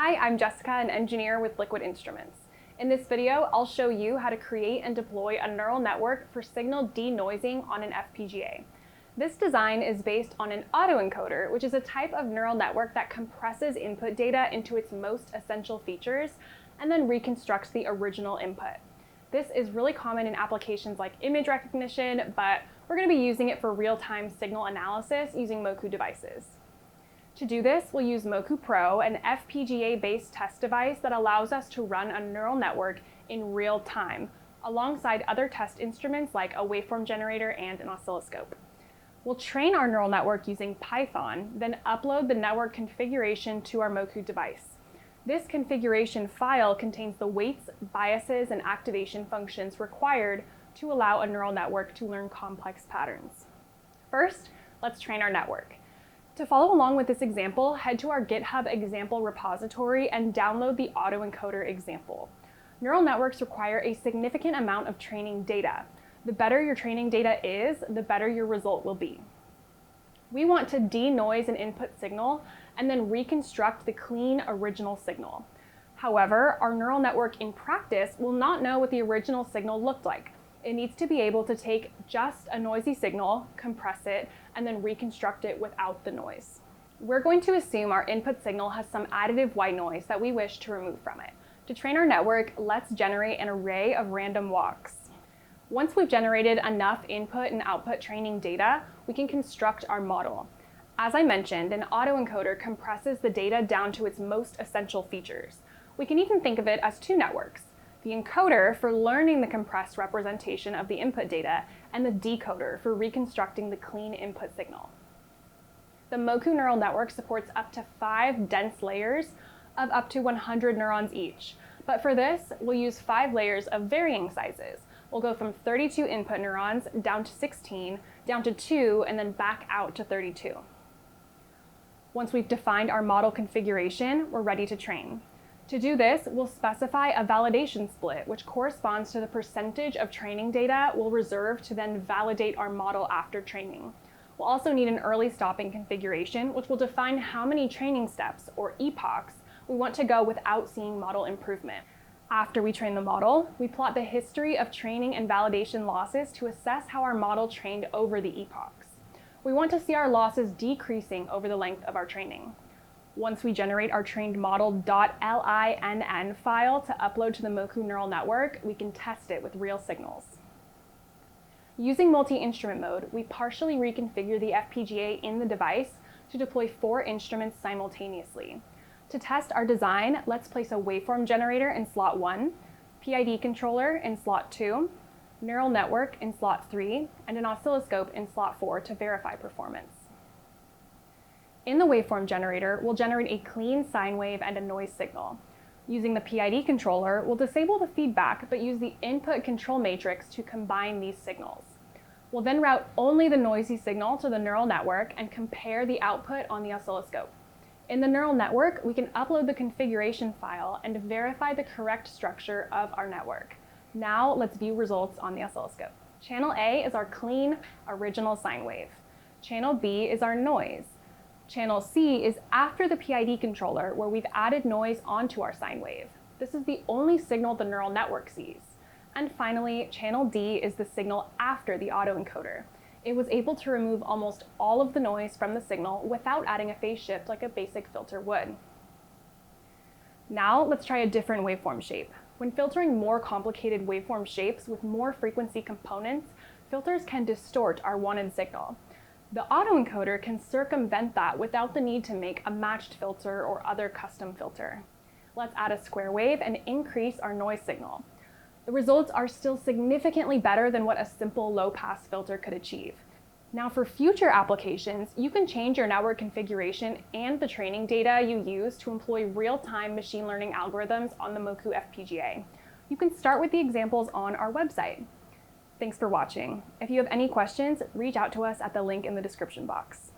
Hi, I'm Jessica, an engineer with Liquid Instruments. In this video, I'll show you how to create and deploy a neural network for signal denoising on an FPGA. This design is based on an autoencoder, which is a type of neural network that compresses input data into its most essential features and then reconstructs the original input. This is really common in applications like image recognition, but we're going to be using it for real-time signal analysis using Moku devices. To do this, we'll use Moku Pro, an FPGA-based test device that allows us to run a neural network in real time, alongside other test instruments like a waveform generator and an oscilloscope. We'll train our neural network using Python, then upload the network configuration to our Moku device. This configuration file contains the weights, biases, and activation functions required to allow a neural network to learn complex patterns. First, let's train our network. To follow along with this example, head to our GitHub example repository and download the autoencoder example. Neural networks require a significant amount of training data. The better your training data is, the better your result will be. We want to denoise an input signal and then reconstruct the clean original signal. However, our neural network in practice will not know what the original signal looked like. It needs to be able to take just a noisy signal, compress it, and then reconstruct it without the noise. We're going to assume our input signal has some additive white noise that we wish to remove from it. To train our network, let's generate an array of random walks. Once we've generated enough input and output training data, we can construct our model. As I mentioned, an autoencoder compresses the data down to its most essential features. We can even think of it as two networks: the encoder for learning the compressed representation of the input data, and the decoder for reconstructing the clean input signal. The Moku neural network supports up to 5 dense layers of up to 100 neurons each. But for this, we'll use 5 layers of varying sizes. We'll go from 32 input neurons down to 16, down to 2, and then back out to 32. Once we've defined our model configuration, we're ready to train. To do this, we'll specify a validation split, which corresponds to the percentage of training data we'll reserve to then validate our model after training. We'll also need an early stopping configuration, which will define how many training steps, or epochs, we want to go without seeing model improvement. After we train the model, we plot the history of training and validation losses to assess how our model trained over the epochs. We want to see our losses decreasing over the length of our training. Once we generate our trained model.linn file to upload to the Moku neural network, we can test it with real signals. Using multi-instrument mode, we partially reconfigure the FPGA in the device to deploy 4 instruments simultaneously. To test our design, let's place a waveform generator in slot 1, PID controller in slot 2, neural network in slot 3, and an oscilloscope in slot 4 to verify performance. In the waveform generator, we'll generate a clean sine wave and a noise signal. Using the PID controller, we'll disable the feedback but use the input control matrix to combine these signals. We'll then route only the noisy signal to the neural network and compare the output on the oscilloscope. In the neural network, we can upload the configuration file and verify the correct structure of our network. Now let's view results on the oscilloscope. Channel A is our clean, original sine wave. Channel B is our noise. Channel C is after the PID controller, where we've added noise onto our sine wave. This is the only signal the neural network sees. And finally, channel D is the signal after the autoencoder. It was able to remove almost all of the noise from the signal without adding a phase shift like a basic filter would. Now let's try a different waveform shape. When filtering more complicated waveform shapes with more frequency components, filters can distort our wanted signal. The autoencoder can circumvent that without the need to make a matched filter or other custom filter. Let's add a square wave and increase our noise signal. The results are still significantly better than what a simple low-pass filter could achieve. Now for future applications, you can change your network configuration and the training data you use to employ real-time machine learning algorithms on the Moku FPGA. You can start with the examples on our website. Thanks for watching. If you have any questions, reach out to us at the link in the description box.